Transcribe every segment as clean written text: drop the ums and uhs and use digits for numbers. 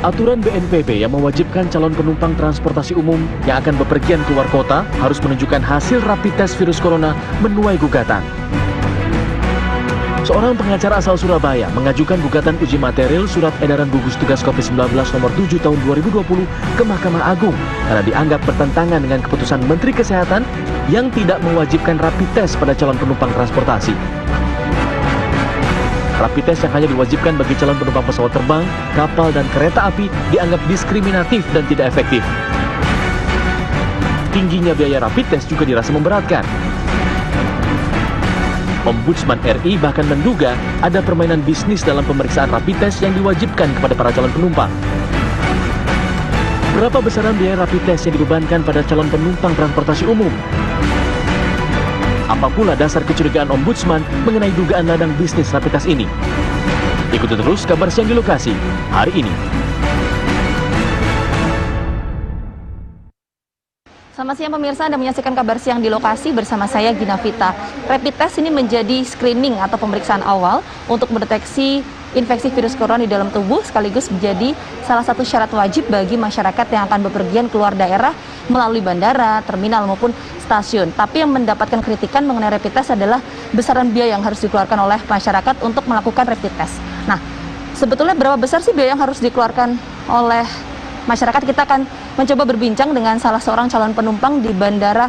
Aturan BNPB yang mewajibkan calon penumpang transportasi umum yang akan bepergian keluar kota harus menunjukkan hasil rapid test virus corona menuai gugatan. Seorang pengacara asal Surabaya mengajukan gugatan uji material surat edaran gugus tugas COVID-19 nomor 7 tahun 2020 ke Mahkamah Agung karena dianggap bertentangan dengan keputusan Menteri Kesehatan yang tidak mewajibkan rapid test pada calon penumpang transportasi. Rapid test yang hanya diwajibkan bagi calon penumpang pesawat terbang, kapal, dan kereta api dianggap diskriminatif dan tidak efektif. Tingginya biaya rapid test juga dirasa memberatkan. Ombudsman RI bahkan menduga ada permainan bisnis dalam pemeriksaan rapid test yang diwajibkan kepada para calon penumpang. Berapa besaran biaya rapid test yang dibebankan pada calon penumpang transportasi umum? Apa pula dasar kecurigaan Ombudsman mengenai dugaan ladang bisnis rapid test ini? Ikuti terus kabar siang di lokasi hari ini. Selamat siang pemirsa, Anda menyaksikan kabar siang di lokasi bersama saya Gina Vita. Rapid test ini menjadi screening atau pemeriksaan awal untuk mendeteksi infeksi virus corona di dalam tubuh, sekaligus menjadi salah satu syarat wajib bagi masyarakat yang akan bepergian keluar daerah melalui bandara, terminal maupun stasiun. Tapi yang mendapatkan kritikan mengenai rapid test adalah besaran biaya yang harus dikeluarkan oleh masyarakat untuk melakukan rapid test. Nah, sebetulnya berapa besar sih biaya yang harus dikeluarkan oleh masyarakat? Kita akan mencoba berbincang dengan salah seorang calon penumpang di Bandara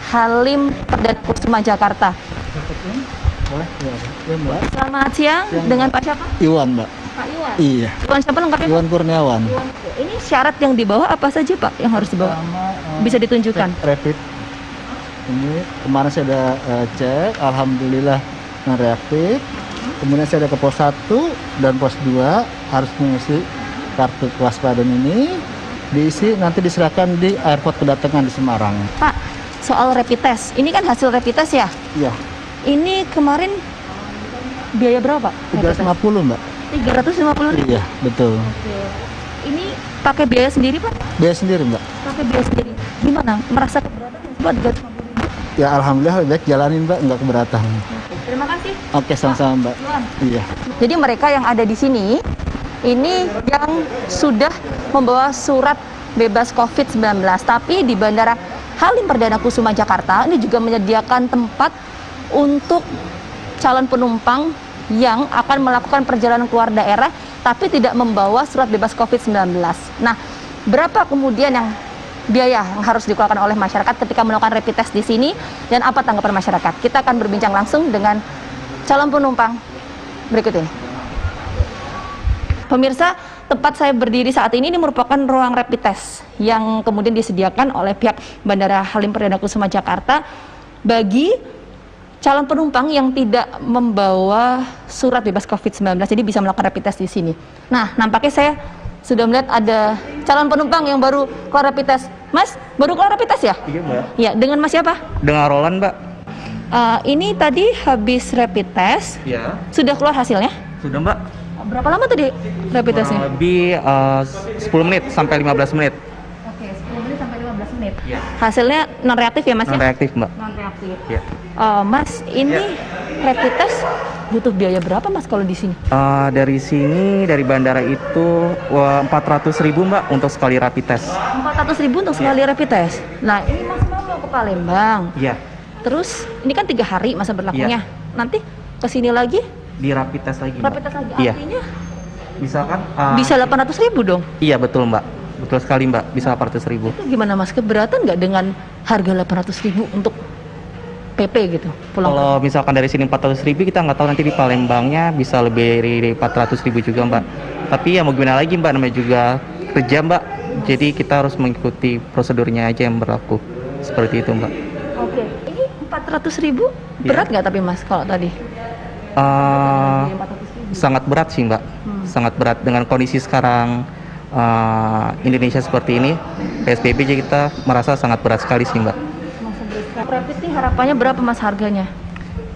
Halim Perdana Kusuma Jakarta. Selamat siang, dengan Pak siapa? Iwan, Mbak. Pak Iwan? Iya. Iwan siapa lengkapnya? Iwan Kurniawan. Ini syarat yang dibawa apa saja Pak yang harus dibawa? Bisa ditunjukkan? Rapid. Ini kemarin saya ada cek, alhamdulillah non-reaktif. Kemudian saya ada ke pos 1 dan pos 2 harus mengisi kartu kewaspadaan ini. Diisi nanti diserahkan di airport kedatangan di Semarang. Pak, soal rapid test, ini kan hasil rapid test ya? Iya. Ini kemarin biaya berapa? 350, Mbak. 350.000? Iya, betul. Oke. Ini pakai biaya sendiri Pak? Biaya sendiri, Mbak. Pakai biaya sendiri. Gimana? Merasa keberatan Pak 350.000? Ya alhamdulillah baik, jalanin, Mbak, nggak keberatan. Terima kasih. Oke, sama-sama, Mbak. Iya. Jadi mereka yang ada di sini, ini yang sudah membawa surat bebas COVID-19. Tapi di Bandara Halim Perdana Kusuma Jakarta, ini juga menyediakan tempat untuk calon penumpang yang akan melakukan perjalanan keluar daerah, tapi tidak membawa surat bebas COVID-19. Nah, berapa kemudian yang biaya yang harus dikeluarkan oleh masyarakat ketika melakukan rapid test di sini, dan apa tanggapan masyarakat? Kita akan berbincang langsung dengan calon penumpang berikut ini. Pemirsa, tempat saya berdiri saat ini merupakan ruang rapid test yang kemudian disediakan oleh pihak Bandara Halim Perdana Kusuma Jakarta bagi calon penumpang yang tidak membawa surat bebas COVID-19, jadi bisa melakukan rapid test di sini. Nah, nampaknya saya sudah melihat ada calon penumpang yang baru keluar rapid test. Mas, baru keluar rapid test ya? Iya, Mbak. Ya, dengan Mas siapa? Dengan Roland, Mbak. Ini tadi habis rapid test. Iya. Sudah keluar hasilnya? Sudah, Mbak. Berapa lama tadi rapid testnya? Kurang lebih 10 menit sampai 15 menit. Oke, 10 menit sampai 15 menit. Iya. Hasilnya non-reaktif ya, Mas? Non-reaktif, Mbak. Non-reaktif. Iya. Mas, ini rapid test butuh biaya berapa, Mas, kalau di sini? Dari sini, dari bandara itu 400.000, Mbak, untuk sekali rapid test. 400.000 untuk sekali rapid test. Nah, ini Mas mau ke Palembang. Iya. Terus ini kan 3 hari masa berlakunya. Nanti ke sini lagi Di rapid test lagi, Mbak. rapid test lagi. Iya. Artinya Misalkan bisa 800.000 dong. Iya, betul, Mbak. Betul sekali, Mbak. Bisa 800.000. Itu gimana, Mas? Keberatan nggak dengan harga 800.000 untuk PP gitu? Pulang. Kalau misalkan dari sini 400.000, kita nggak tahu nanti di Palembangnya bisa lebih dari 400.000 juga, Mbak. Tapi ya mau gimana lagi, Mbak, namanya juga kerja, Mbak. Jadi kita harus mengikuti prosedurnya aja yang berlaku. Seperti itu, Mbak. Oke. Ini 400.000 berat nggak tapi, Mas, kalau tadi? 400.000. Sangat berat sih, Mbak. Sangat berat dengan kondisi sekarang Indonesia seperti ini. PSBB jadi kita merasa sangat berat sekali sih, Mbak. Rapid ini harapannya berapa, Mas, harganya?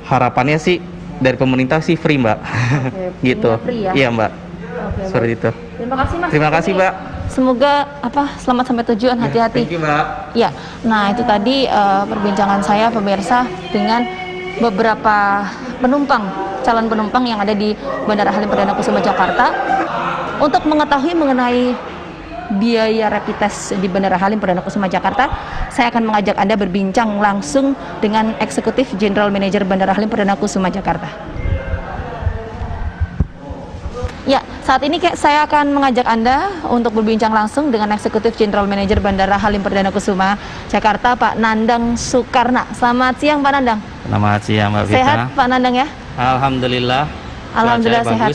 Harapannya sih dari pemerintah sih free, Mbak. Oke, Gitu. free ya? Iya, Mbak. Oke, Seperti itu. Terima kasih, Mas. Terima kasih, Mbak. Semoga selamat sampai tujuan, hati-hati. Thank you, Mbak. Ya, nah itu tadi perbincangan saya pemirsa dengan beberapa penumpang, calon penumpang yang ada di Bandara Halim Perdana Kusuma Jakarta. Untuk mengetahui mengenai biaya rapid test di Bandara Halim Perdana Kusuma Jakarta, saya akan mengajak Anda berbincang langsung dengan Eksekutif General Manager Bandara Halim Perdana Kusuma Jakarta. Ya, saat ini saya akan mengajak Anda untuk berbincang langsung dengan Eksekutif General Manager Bandara Halim Perdana Kusuma Jakarta, Pak Nandang Soekarna. Selamat siang, Pak Nandang. Selamat siang, Mbak Vita. Sehat, Pak Nandang ya? Alhamdulillah. Alhamdulillah sehat.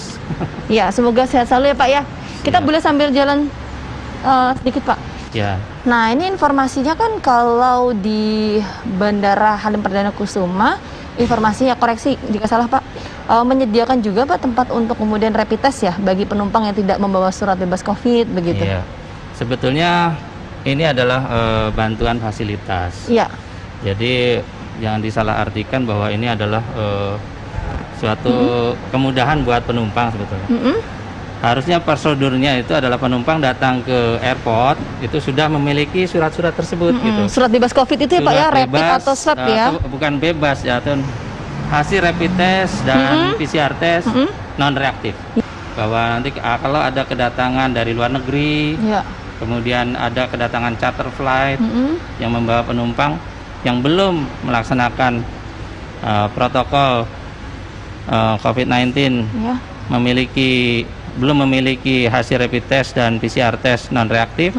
Ya, semoga sehat selalu ya, Pak ya. Kita boleh sambil jalan sedikit, Pak. Ya. Nah, ini informasinya kan kalau di Bandara Halim Perdana Kusuma, informasinya koreksi jika salah, Pak, menyediakan juga, Pak, tempat untuk kemudian rapid test ya bagi penumpang yang tidak membawa surat bebas COVID begitu. Iya. Sebetulnya ini adalah bantuan fasilitas. Iya. Jadi jangan disalahartikan bahwa ini adalah suatu kemudahan buat penumpang sebetulnya. Harusnya prosedurnya itu adalah penumpang datang ke airport itu sudah memiliki surat-surat tersebut gitu. Surat bebas COVID itu ya, Pak ya, rapid atau swab ya? Bukan bebas ya, atau hasil rapid test dan PCR test non reaktif. Bahwa nanti kalau ada kedatangan dari luar negeri, kemudian ada kedatangan charter flight yang membawa penumpang yang belum melaksanakan protokol COVID-19, belum memiliki hasil rapid test dan PCR test non reaktif,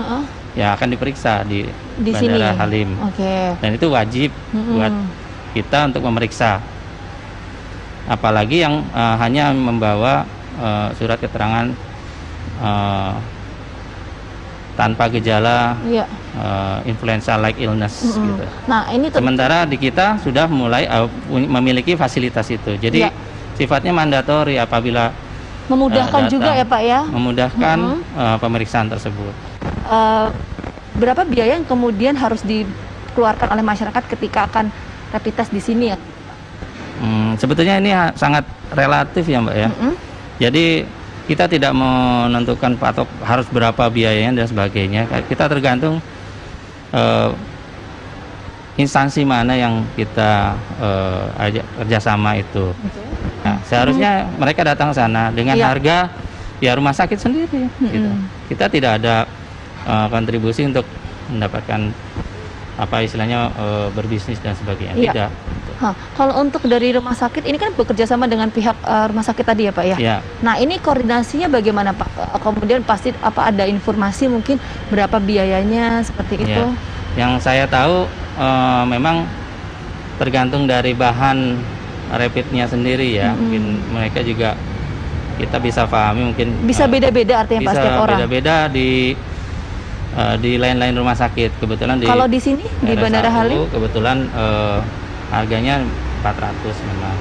ya akan diperiksa di Bandara sini. Halim. Dan itu wajib buat kita untuk memeriksa. Apalagi yang hanya membawa surat keterangan tanpa gejala influenza-like illness gitu. Nah, ini sementara di kita sudah mulai memiliki fasilitas itu. Jadi sifatnya mandatori apabila memudahkan juga ya, Pak ya. Memudahkan pemeriksaan tersebut. Berapa biaya yang kemudian harus dikeluarkan oleh masyarakat ketika akan rapid test di sini ya? Sebetulnya ini sangat relatif ya, Mbak ya. Jadi kita tidak menentukan patok harus berapa biayanya dan sebagainya. Kita tergantung instansi mana yang kita ajak kerjasama itu. Nah, seharusnya mereka datang ke sana dengan harga ya rumah sakit sendiri. Gitu. Kita tidak ada kontribusi untuk mendapatkan apa istilahnya berbisnis dan sebagainya. Tidak. Kalau untuk dari rumah sakit ini kan bekerja sama dengan pihak rumah sakit tadi ya, Pak ya. Nah, ini koordinasinya bagaimana, Pak? Kemudian pasti apa ada informasi mungkin berapa biayanya seperti itu? Yang saya tahu memang tergantung dari bahan rapidnya sendiri ya. Mungkin mereka juga kita bisa pahami mungkin bisa beda-beda artinya Pak setiap orang. Bisa beda-beda di lain-lain rumah sakit. Kebetulan kalau di sini di Bandara Halim kebetulan harganya 400 memang.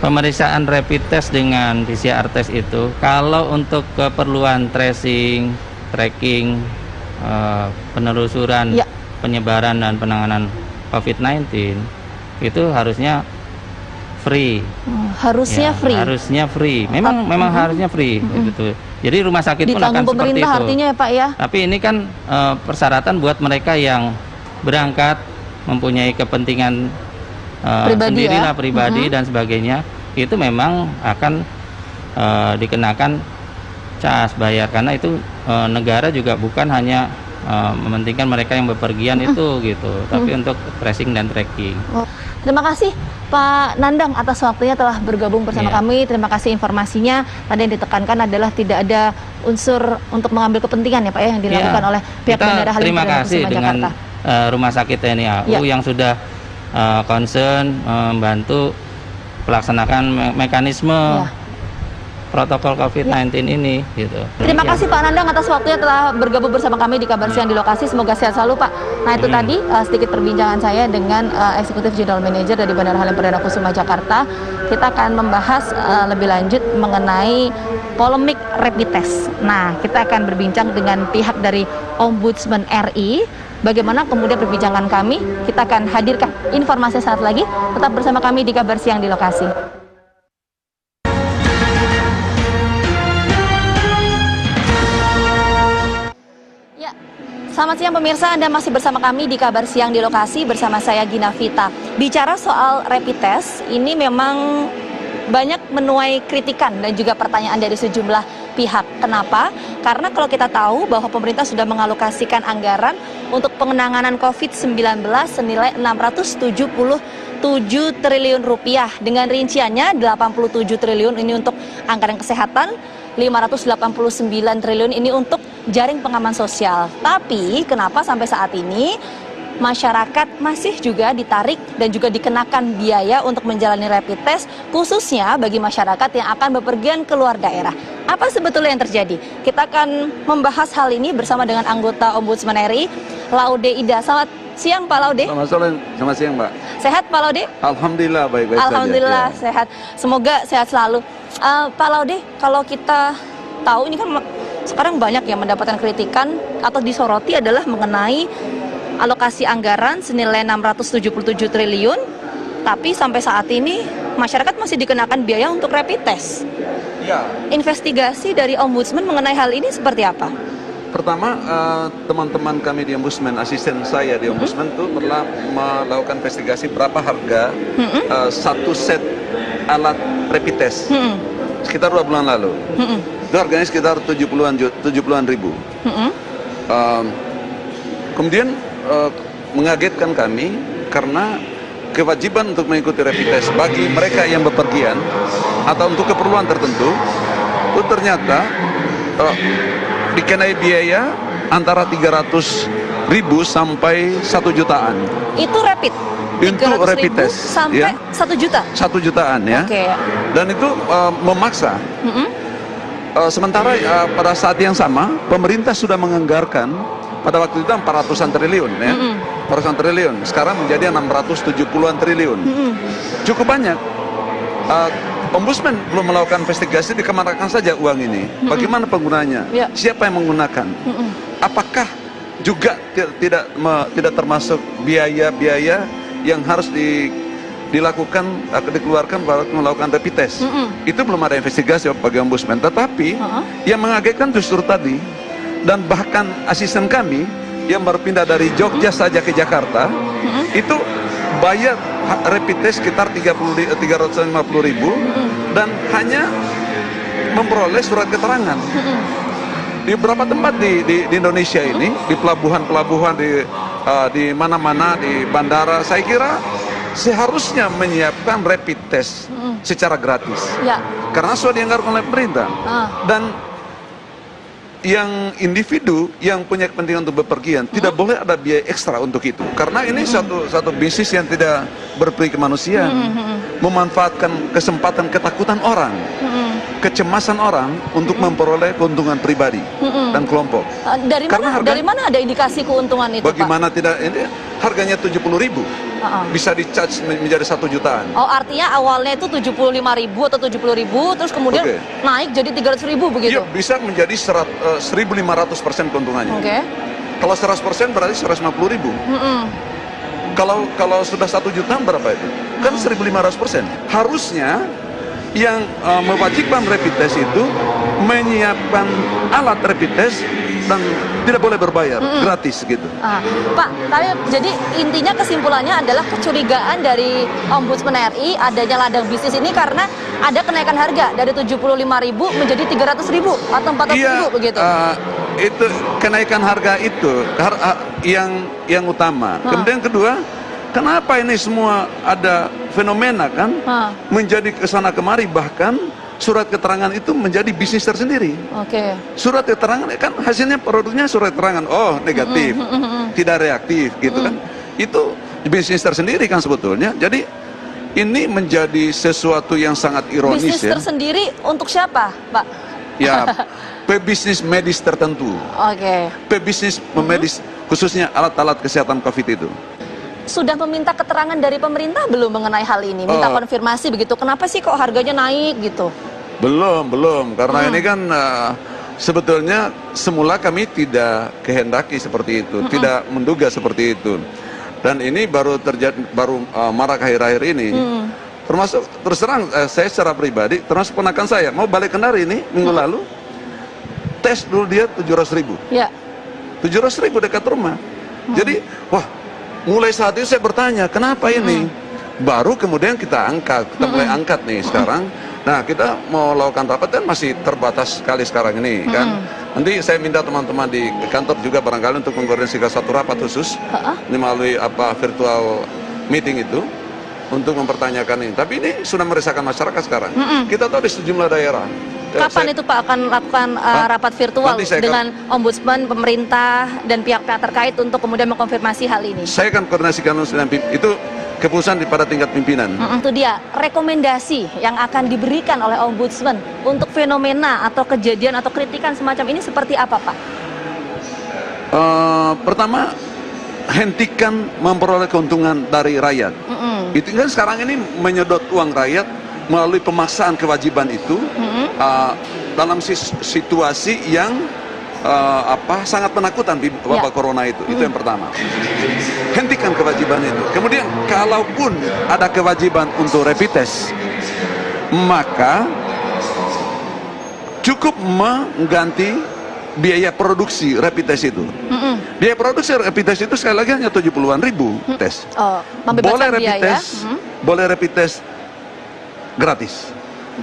Pemeriksaan rapid test dengan PCR test itu kalau untuk keperluan tracing, tracking, penelusuran penyebaran dan penanganan COVID-19 itu harusnya free. Harusnya free. Harusnya free. Memang harusnya free gitu. Jadi rumah sakit pun akan seperti itu. Artinya ya, Pak ya. Tapi ini kan persyaratan buat mereka yang berangkat mempunyai kepentingan sendirilah pribadi dan sebagainya. Itu memang akan dikenakan cas bayar karena itu negara juga bukan hanya mementingkan mereka yang bepergian itu gitu, tapi untuk tracing dan tracking. Terima kasih Pak Nandang atas waktunya telah bergabung bersama kami. Terima kasih informasinya. Tadi yang ditekankan adalah tidak ada unsur untuk mengambil kepentingan ya, Pak ya, yang dilakukan oleh pihak Bandara Halim Perdana Kusuma Jakarta. Terima kasih dengan Rumah Sakit TNI AU yang sudah concern membantu pelaksanaan mekanisme protokol COVID-19 ini gitu. Terima kasih Pak Nandang atas waktunya telah bergabung bersama kami di Kabar Siang di lokasi. Semoga sehat selalu, Pak. Nah, itu tadi sedikit perbincangan saya dengan Eksekutif General Manager dari Bandara Halim Perdana Kusuma Jakarta. Kita akan membahas lebih lanjut mengenai polemik rapid test. Nah, kita akan berbincang dengan pihak dari Ombudsman RI. Bagaimana kemudian perbincangan kami, kita akan hadirkan informasi saat lagi. Tetap bersama kami di Kabar Siang di lokasi. Selamat siang pemirsa, Anda masih bersama kami di Kabar Siang di lokasi bersama saya Ginavita. Bicara soal rapid test, ini memang banyak menuai kritikan dan juga pertanyaan dari sejumlah pihak. Kenapa? Karena kalau kita tahu bahwa pemerintah sudah mengalokasikan anggaran untuk penanganan COVID-19 senilai 677 triliun rupiah. Dengan rinciannya 87 triliun ini untuk anggaran kesehatan, 589 triliun ini untuk jaring pengaman sosial. Tapi kenapa sampai saat ini masyarakat masih juga ditarik dan juga dikenakan biaya untuk menjalani rapid test, khususnya bagi masyarakat yang akan bepergian ke luar daerah. Apa sebetulnya yang terjadi? Kita akan membahas hal ini bersama dengan anggota Ombudsman RI, Laude Ida. Selamat siang Pak Laude. Selamat siang Mbak. Sehat Pak Laude? Alhamdulillah baik-baik saja. Alhamdulillah sehat. Semoga sehat selalu. Pak Laude, kalau kita tahu ini kan sekarang banyak yang mendapatkan kritikan atau disoroti adalah mengenai alokasi anggaran senilai 677 triliun, tapi sampai saat ini masyarakat masih dikenakan biaya untuk rapid test. Ya. Investigasi dari Ombudsman mengenai hal ini seperti apa? Pertama, teman-teman kami di Ombudsman, asisten saya di Ombudsman itu telah melakukan investigasi berapa harga satu set alat rapid test. Sekitar 2 bulan lalu. Itu harganya sekitar 70-an ribu. Kemudian mengagetkan kami karena kewajiban untuk mengikuti rapid test bagi mereka yang bepergian atau untuk keperluan tertentu itu ternyata dikenai biaya antara 300.000 sampai 1 jutaan. Itu rapid? Untuk rapid test sampai ya, 1 juta? 1 jutaan ya. Okay. Dan itu memaksa. Sementara pada saat yang sama pemerintah sudah menganggarkan pada waktu itu 400-an triliun ya. 400-an triliun. Sekarang menjadi 670-an triliun. Cukup banyak. Ombudsman belum melakukan investigasi, dikemanakan saja uang ini. Bagaimana penggunanya? Siapa yang menggunakan? Apakah juga tidak termasuk biaya-biaya yang harus dilakukan atau dikeluarkan pada melakukan rapid test? Itu belum ada investigasi bagi Ombudsman. Tetapi yang mengagetkan justru tadi, dan bahkan asisten kami yang berpindah dari Jogja saja ke Jakarta itu bayar rapid test sekitar 350.000 dan hanya memperoleh surat keterangan. Di beberapa tempat di Indonesia ini, di pelabuhan-pelabuhan, di mana-mana, di bandara, saya kira seharusnya menyiapkan rapid test secara gratis karena sudah dianggarkan oleh pemerintah. Dan yang individu yang punya kepentingan untuk bepergian tidak boleh ada biaya ekstra untuk itu, karena ini satu bisnis yang tidak berperi kemanusiaan, memanfaatkan kesempatan ketakutan orang, kecemasan orang untuk memperoleh keuntungan pribadi dan kelompok. Dari mana ada indikasi keuntungan itu, bagaimana Pak? Tidak, ini harganya 70.000 bisa di-charge menjadi 1 jutaan. Oh, artinya awalnya itu 75.000 atau 70.000, terus kemudian naik jadi 300.000 begitu? Iya, bisa menjadi 1.500% keuntungannya. Kalau 100% berarti 150.000. Kalau sudah 1 jutaan berapa itu? Kan 1.500%. Harusnya yang mewajibkan rapid test itu menyiapkan alat rapid test dan tidak boleh berbayar, gratis gitu. Pak, tapi jadi intinya kesimpulannya adalah kecurigaan dari Ombudsman RI adanya ladang bisnis ini karena ada kenaikan harga dari 75.000 menjadi 300.000 atau 400.000 begitu. Itu kenaikan harga itu yang utama. Kemudian kedua, kenapa ini semua ada fenomena kan menjadi kesana kemari, bahkan surat keterangan itu menjadi bisnis tersendiri. Surat keterangan kan hasilnya produknya surat keterangan, oh negatif, tidak reaktif gitu kan. Itu bisnis tersendiri kan sebetulnya. Jadi ini menjadi sesuatu yang sangat ironis. Bisnis tersendiri untuk siapa, Pak? Ya, pebisnis medis tertentu. Pebisnis medis khususnya alat-alat kesehatan COVID itu. Sudah meminta keterangan dari pemerintah belum mengenai hal ini? Minta konfirmasi begitu. Kenapa sih kok harganya naik gitu? Belum. Karena ini kan sebetulnya semula kami tidak kehendaki seperti itu, tidak menduga seperti itu. Dan ini baru terjadi, marak akhir-akhir ini. Termasuk terus terang saya secara pribadi, termasuk ponakan saya mau balik Kendari ini minggu lalu, tes dulu dia 700.000. 700.000 dekat rumah. Jadi wah, mulai saat itu saya bertanya kenapa ini. Baru kemudian kita mulai angkat nih sekarang. Nah, kita mau lakukan rapat kan masih terbatas sekali sekarang ini kan. Nanti saya minta teman-teman di kantor juga barangkali untuk mengkoordinasikan satu rapat khusus ini melalui virtual meeting itu untuk mempertanyakan ini. Tapi ini sudah meresahkan masyarakat sekarang. Kita tahu di sejumlah daerah. Kapan itu Pak akan lakukan rapat virtual dengan Ombudsman, pemerintah, dan pihak-pihak terkait untuk kemudian mengkonfirmasi hal ini? Saya akan koordinasikan dengan itu keputusan pada tingkat pimpinan. Itu dia rekomendasi yang akan diberikan oleh Ombudsman untuk fenomena atau kejadian atau kritikan semacam ini seperti apa Pak? Pertama, hentikan memperoleh keuntungan dari rakyat. Itu kan sekarang ini menyedot uang rakyat melalui pemaksaan kewajiban itu dalam situasi yang sangat menakutkan di wabah corona itu. Itu yang pertama. Hentikan kewajiban itu. Kemudian kalaupun ada kewajiban untuk rapid test, maka cukup mengganti biaya produksi rapid test itu. Biaya produksi rapid test itu sekali lagi hanya 70-an ribu tes. Boleh rapid test, boleh rapid test gratis,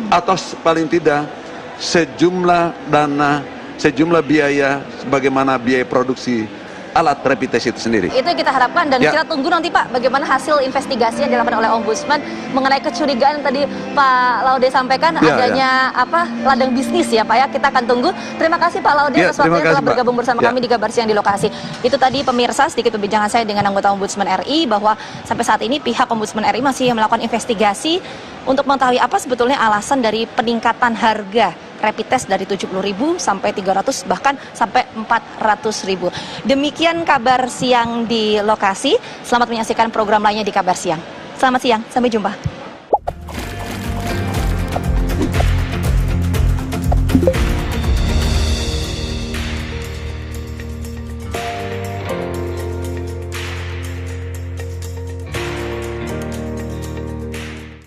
atau paling tidak sejumlah dana, sejumlah biaya sebagaimana biaya produksi alat rapid test itu sendiri. Itu yang kita harapkan dan kita tunggu nanti Pak bagaimana hasil investigasi yang dilakukan oleh Ombudsman mengenai kecurigaan yang tadi Pak Laude sampaikan adanya ladang bisnis ya Pak ya. Kita akan tunggu. Terima kasih Pak Laude atas waktunya telah bergabung bersama kami di Kabar Siang di lokasi. Itu tadi pemirsa sedikit perbincangan saya dengan anggota Ombudsman RI bahwa sampai saat ini pihak Ombudsman RI masih melakukan investigasi untuk mengetahui apa sebetulnya alasan dari peningkatan harga rapid test dari 70.000 sampai 300 bahkan sampai 400.000. Demikian Kabar Siang di lokasi. Selamat menyaksikan program lainnya di Kabar Siang. Selamat siang, sampai jumpa.